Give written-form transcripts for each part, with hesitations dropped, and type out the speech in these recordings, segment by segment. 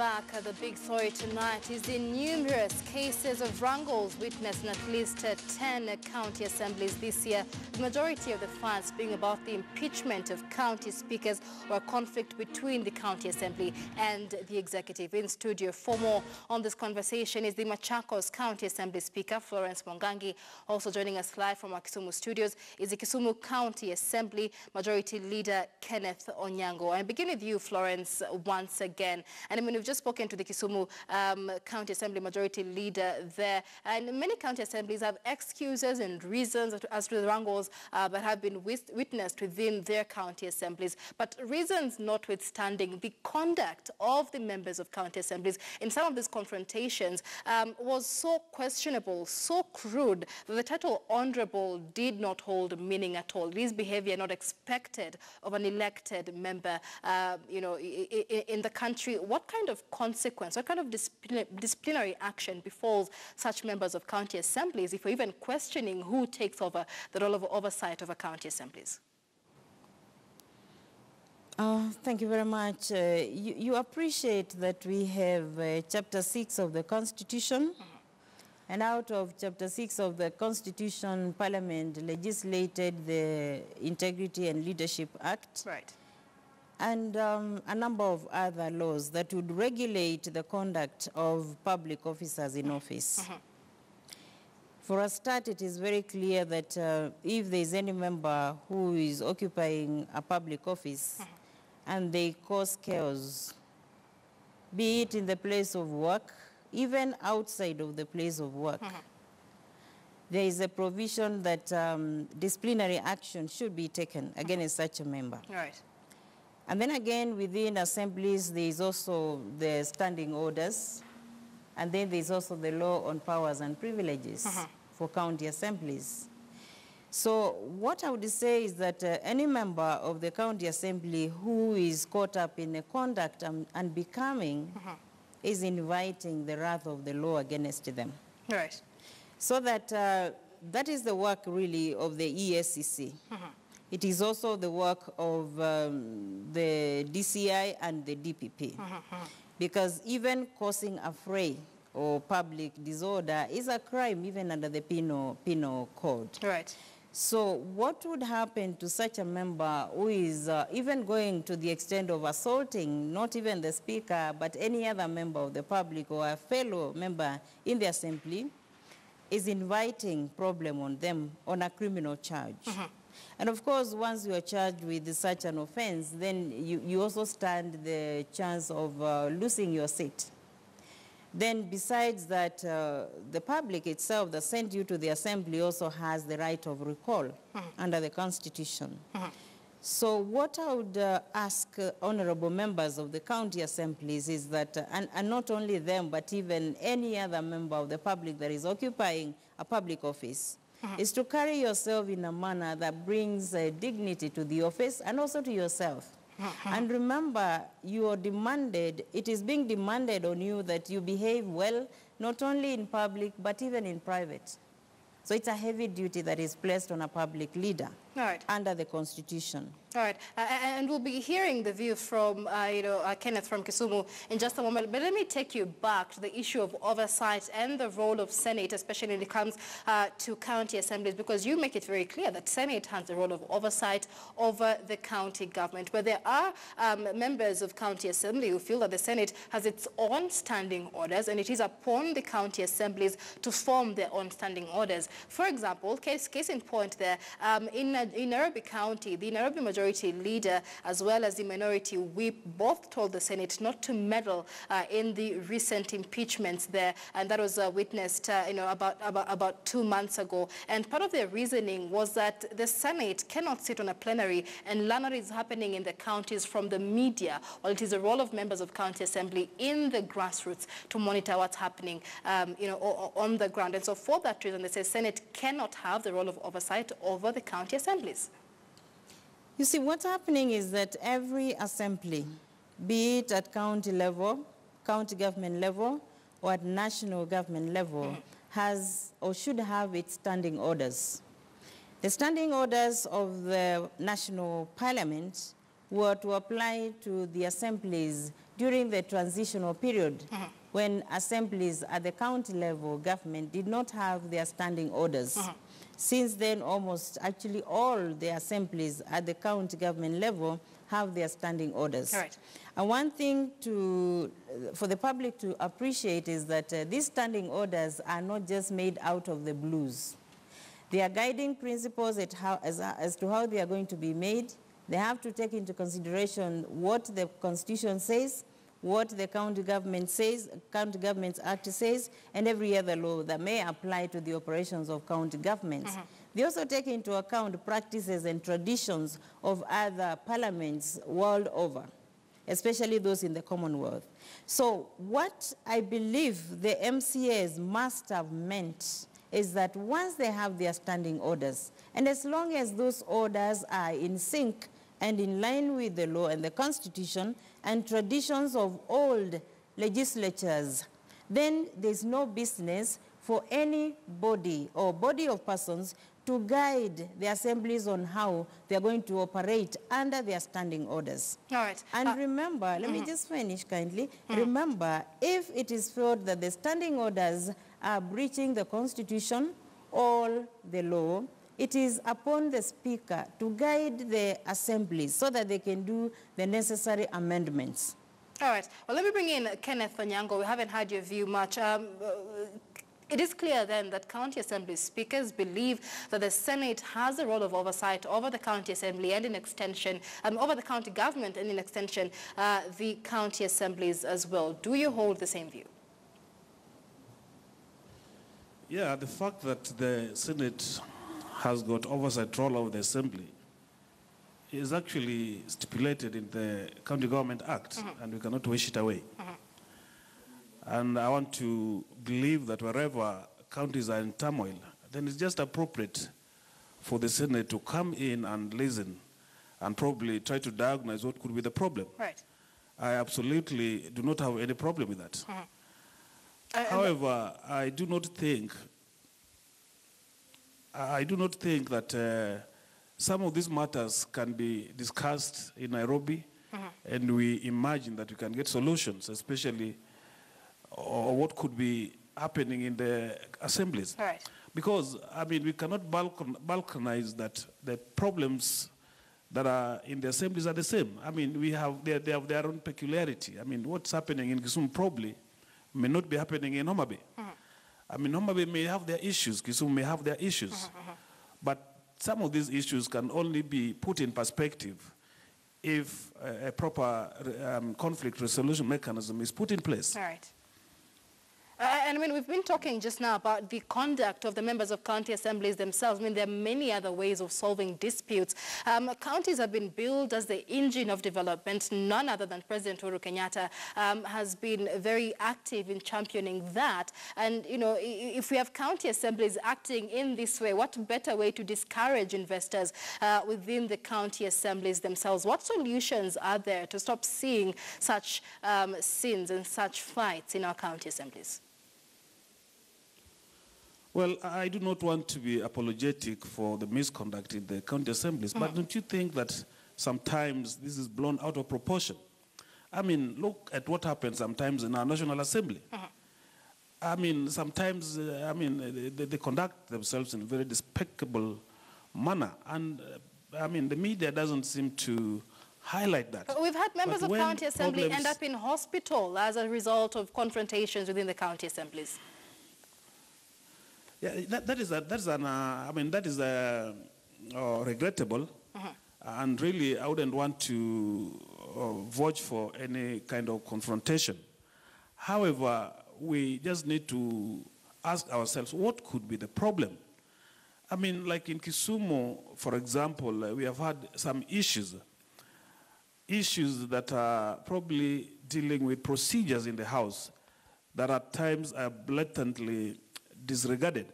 back. The big story tonight is the numerous cases of wrangles witnessed in at least 10 county assemblies this year. The majority of the fights being about the impeachment of county speakers or a conflict between the county assembly and the executive. In studio for more on this conversation is the Machakos County Assembly Speaker, Florence Mwangangi. Also joining us live from our Kisumu studios is the Kisumu County Assembly Majority Leader, Kenneth Onyango. I begin with you, Florence, once again. And I mean, we've just spoken to the Kisumu County Assembly Majority Leader there. And many county assemblies have excuses and reasons as to the wrangles that have been witnessed within their county assemblies. But reasons notwithstanding, the conduct of the members of county assemblies in some of these confrontations was so questionable, so crude, that the title honorable did not hold meaning at all. It is behavior not expected of an elected member, in the country. What kind of consequence, what kind of disciplinary action befalls such members of county assemblies if we're even questioning who takes over the role of oversight of a county assemblies? Thank you very much. You appreciate that we have Chapter 6 of the Constitution, and out of Chapter 6 of the Constitution, Parliament legislated the Integrity and Leadership Act. Right. And a number of other laws that would regulate the conduct of public officers in office. For a start, it is very clear that if there is any member who is occupying a public office and they cause chaos, be it in the place of work, even outside of the place of work, there is a provision that disciplinary action should be taken against such a member. Right. And then again, within assemblies, there is also the standing orders, and then there is also the law on powers and privileges for county assemblies. So what I would say is that any member of the county assembly who is caught up in a conduct unbecoming is inviting the wrath of the law against them. Right. So that that is the work really of the ESCC. It is also the work of the DCI and the DPP. Because even causing a fray or public disorder is a crime even under the penal code. Right. So what would happen to such a member who is even going to the extent of assaulting not even the speaker but any other member of the public or a fellow member in the assembly is inviting problem on them on a criminal charge. And of course, once you are charged with such an offense, then you also stand the chance of losing your seat. Then besides that, the public itself that sent you to the assembly also has the right of recall under the Constitution. So what I would ask honorable members of the county assemblies is that, and not only them, but even any other member of the public that is occupying a public office, is to carry yourself in a manner that brings dignity to the office and also to yourself. And remember, you are demanded, it is being demanded on you that you behave well, not only in public, but even in private. So it's a heavy duty that is placed on a public leader under the Constitution. All right, and we'll be hearing the view from, Kenneth from Kisumu in just a moment. But let me take you back to the issue of oversight and the role of Senate, especially when it comes to county assemblies, because you make it very clear that Senate has the role of oversight over the county government, where there are members of county assembly who feel that the Senate has its own standing orders, and it is upon the county assemblies to form their own standing orders. For example, case in point there, in Nairobi County, the Nairobi Majority Leader as well as the Minority Whip both told the Senate not to meddle in the recent impeachments there, and that was witnessed about 2 months ago. And part of their reasoning was that the Senate cannot sit on a plenary and learn what is happening in the counties from the media, while it is the role of members of county assembly in the grassroots to monitor what's happening on the ground. And so for that reason, they say Senate cannot have the role of oversight over the county assemblies. You see, what's happening is that every assembly, be it at county level, county government level, or at national government level, has or should have its standing orders. The standing orders of the national parliament were to apply to the assemblies during the transitional period, when assemblies at the county level government did not have their standing orders. Since then, almost actually all the assemblies at the county government level have their standing orders. Right. And one thing for the public to appreciate is that these standing orders are not just made out of the blues. There are guiding principles as to how they are going to be made. They have to take into consideration what the Constitution says, what the County Government says, County Governments Act says, and every other law that may apply to the operations of county governments. They also take into account practices and traditions of other parliaments world over, especially those in the Commonwealth. So what I believe the MCAs must have meant is that once they have their standing orders, and as long as those orders are in sync and in line with the law and the Constitution and traditions of old legislatures, then there's no business for any body or body of persons to guide the assemblies on how they're going to operate under their standing orders. All right. And remember, let me just finish kindly. Remember, if it is felt that the standing orders are breaching the Constitution or the law, it is upon the Speaker to guide the assemblies so that they can do the necessary amendments. All right. Well, let me bring in Kenneth Onyango. We haven't heard your view much. It is clear then that county assembly speakers believe that the Senate has a role of oversight over the county assembly and in extension, over the county government and in extension, the county assemblies as well. Do you hold the same view? Yeah, the fact that the Senate has got oversight role over the assembly is actually stipulated in the County Government Act, and we cannot wish it away. And I want to believe that wherever counties are in turmoil, then it's just appropriate for the Senate to come in and listen and probably try to diagnose what could be the problem. Right. I absolutely do not have any problem with that. However, I do not think that some of these matters can be discussed in Nairobi, and we imagine that we can get solutions, especially or what could be happening in the assemblies. Right. Because, I mean, we cannot balkanize that the problems that are in the assemblies are the same. I mean, they have their own peculiarity. I mean, what's happening in Kisumu probably may not be happening in Homa Bay. I mean, Homa Bay may have their issues, Kisumu may have their issues. But some of these issues can only be put in perspective if a proper conflict resolution mechanism is put in place. All right. And I mean, we've been talking just now about the conduct of the members of county assemblies themselves. I mean, there are many other ways of solving disputes. Counties have been billed as the engine of development. None other than President Uhuru Kenyatta has been very active in championing that. And, you know, if we have county assemblies acting in this way, what better way to discourage investors within the county assemblies themselves? What solutions are there to stop seeing such sins and such fights in our county assemblies? Well, I do not want to be apologetic for the misconduct in the county assemblies, but don't you think that sometimes this is blown out of proportion? I mean, look at what happens sometimes in our National Assembly. I mean, sometimes, they conduct themselves in a very despicable manner. And, I mean, the media doesn't seem to highlight that. But we've had members of county assembly end up in hospital as a result of confrontations within the county assemblies. Yeah, that is regrettable, and really I wouldn't want to vouch for any kind of confrontation. However, we just need to ask ourselves, what could be the problem? I mean, like in Kisumu, for example, we have had some issues that are probably dealing with procedures in the House that at times are blatantly disregarded.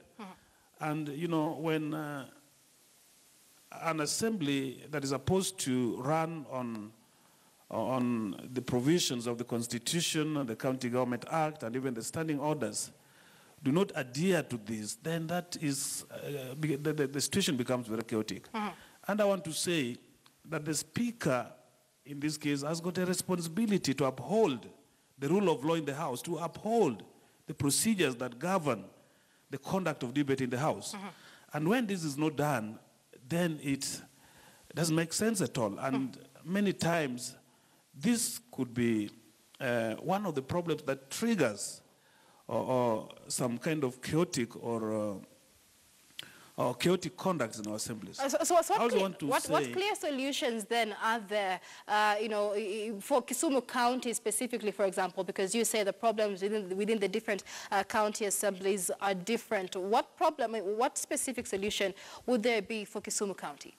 And, you know, when an assembly that is supposed to run on the provisions of the Constitution, the County Government Act, and even the standing orders, do not adhere to this, then that is, the situation becomes very chaotic. And I want to say that the Speaker in this case, has got a responsibility to uphold the rule of law in the House, to uphold the procedures that govern the conduct of debate in the House. And when this is not done, then it doesn't make sense at all. And many times, this could be one of the problems that triggers or some kind of chaotic or chaotic conduct in our assemblies. So what clear solutions then are there, for Kisumu County specifically, for example, because you say the problems within the different county assemblies are different. What specific solution would there be for Kisumu County?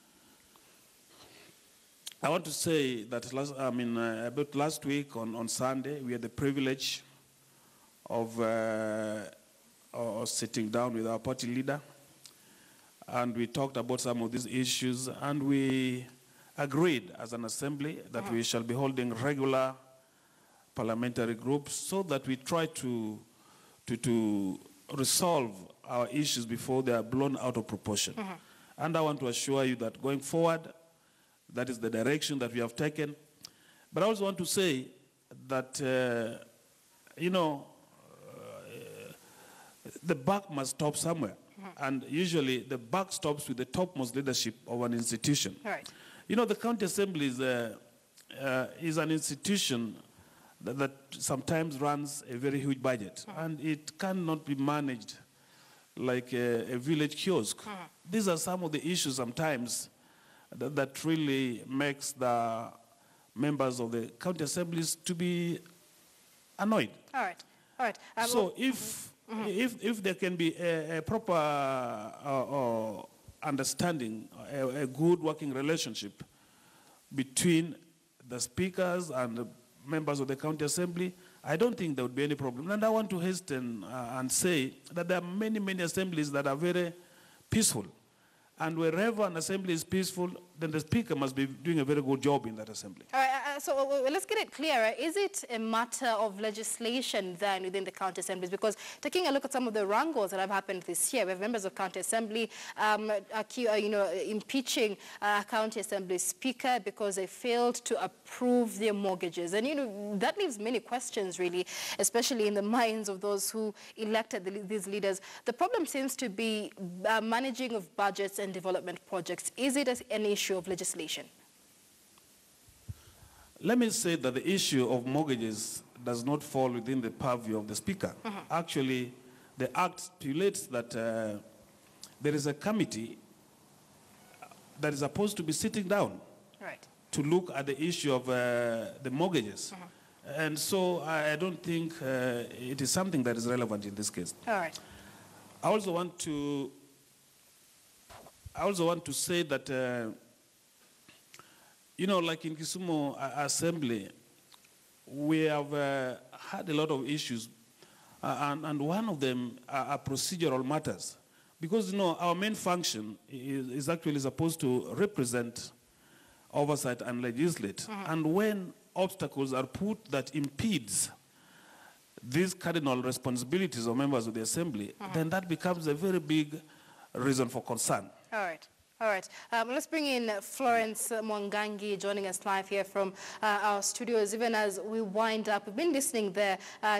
I want to say that about last week on Sunday, we had the privilege of sitting down with our party leader, and we talked about some of these issues, and we agreed as an assembly that we shall be holding regular parliamentary groups so that we try to resolve our issues before they are blown out of proportion. And I want to assure you that going forward, that is the direction that we have taken. But I also want to say that, the buck must stop somewhere. And usually the buck stops with the topmost leadership of an institution. Right. The county assembly is an institution that sometimes runs a very huge budget. And it cannot be managed like a village kiosk. These are some of the issues sometimes that really makes the members of the county assemblies to be annoyed. All right. So if there can be a proper understanding, a good working relationship between the speakers and the members of the county assembly, I don't think there would be any problem. And I want to hasten and say that there are many, many assemblies that are very peaceful. And wherever an assembly is peaceful, then the speaker must be doing a very good job in that assembly. All right, so let's get it clearer. Is it a matter of legislation then within the county assemblies? Because taking a look at some of the wrangles that have happened this year, we have members of county assembly impeaching county assembly speaker because they failed to approve their mortgages. And, that leaves many questions, really, especially in the minds of those who elected these leaders. The problem seems to be managing of budgets and development projects. Is it an issue of legislation? Let me say that the issue of mortgages does not fall within the purview of the speaker. Actually, the act stipulates that there is a committee that is supposed to be sitting down to look at the issue of the mortgages. And so I don't think it is something that is relevant in this case. All right. I also want to say that, like in Kisumu Assembly, we have had a lot of issues, and one of them are procedural matters. Because, our main function is actually supposed to represent oversight and legislate. And when obstacles are put that impedes these cardinal responsibilities of members of the Assembly, then that becomes a very big reason for concern. All right. Let's bring in Florence Mwangangi joining us live here from our studios. Even as we wind up, we've been listening there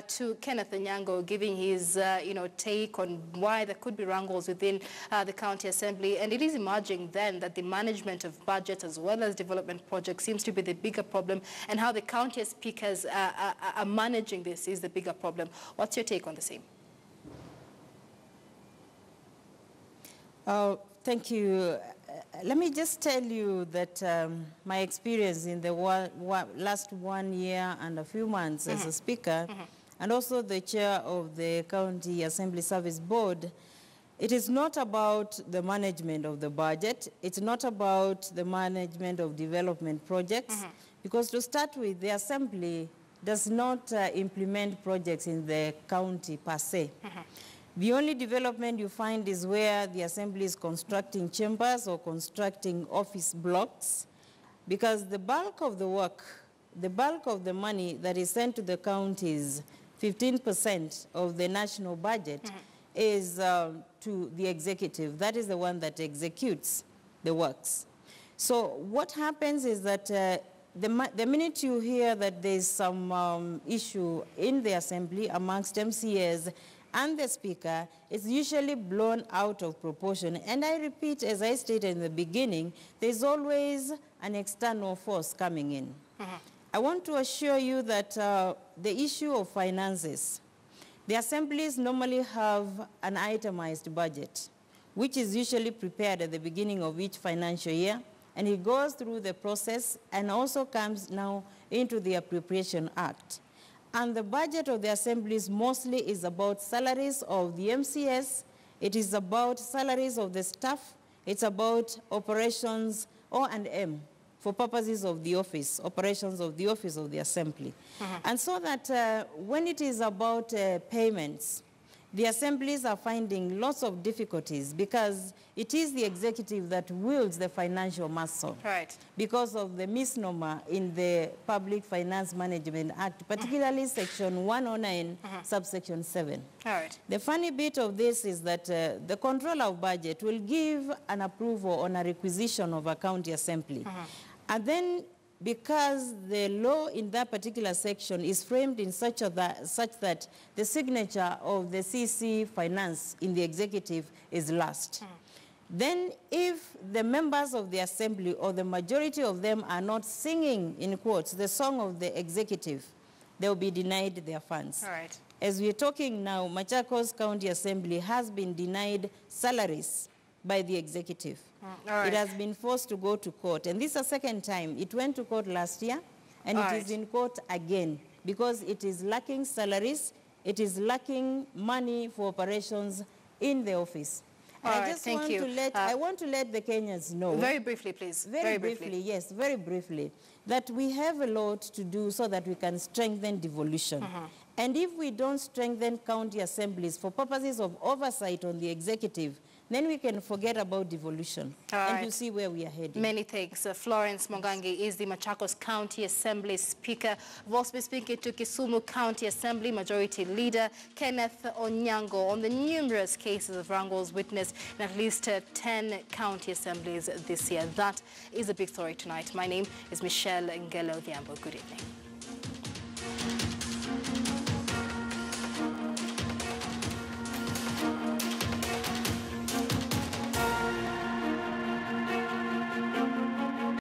to Kenneth Onyango giving his take on why there could be wrangles within the county assembly. And it is emerging then that the management of budget as well as development projects seems to be the bigger problem, and how the county speakers are managing this is the bigger problem. What's your take on the same? Thank you. Let me just tell you that my experience in the last 1 year and a few months as a speaker, and also the chair of the County Assembly Service Board, it is not about the management of the budget. It's not about the management of development projects, because to start with, the Assembly does not implement projects in the county per se. The only development you find is where the Assembly is constructing chambers or constructing office blocks, because the bulk of the work, the bulk of the money that is sent to the counties, 15% of the national budget, is to the executive. That is the one that executes the works. So what happens is that the minute you hear that there's some issue in the assembly amongst MCAs and the speaker, it's usually blown out of proportion. And I repeat, as I stated in the beginning, there's always an external force coming in. I want to assure you that the issue of finances, the assemblies normally have an itemized budget, which is usually prepared at the beginning of each financial year, and it goes through the process and also comes now into the Appropriation Act. And the budget of the assemblies mostly is about salaries of the MCS, it is about salaries of the staff, it's about operations O&M for purposes of the office, operations of the office of the assembly. And so that when it is about payments, the assemblies are finding lots of difficulties because it is the executive that wields the financial muscle. Right. Because of the misnomer in the Public Finance Management Act, particularly Section 109, subsection 7. All right. The funny bit of this is that the controller of budget will give an approval on a requisition of a county assembly. And then, because the law in that particular section is framed in such that the signature of the CC Finance in the executive is last. Then if the members of the assembly or the majority of them are not singing, in quotes, the song of the executive, they will be denied their funds. All right. As we're talking now, Machakos County Assembly has been denied salaries by the executive. All right. It has been forced to go to court. And this is a second time. It went to court last year, and All it right. is in court again because it is lacking salaries, it is lacking money for operations in the office. All I right, just thank want you. to let, I want to let the Kenyans know. Very briefly, please. Very briefly, yes, very briefly, that we have a lot to do so that we can strengthen devolution. And if we don't strengthen county assemblies for purposes of oversight on the executive, then we can forget about devolution. All and right. you see where we are heading. Many thanks. Florence Mongangi is the Machakos County Assembly Speaker. We've also been speaking to Kisumu County Assembly Majority Leader Kenneth Onyango on the numerous cases of wrangles witnessed in at least 10 county assemblies this year. That is a big story tonight. My name is Michelle Ngelo Odhiambo. Good evening.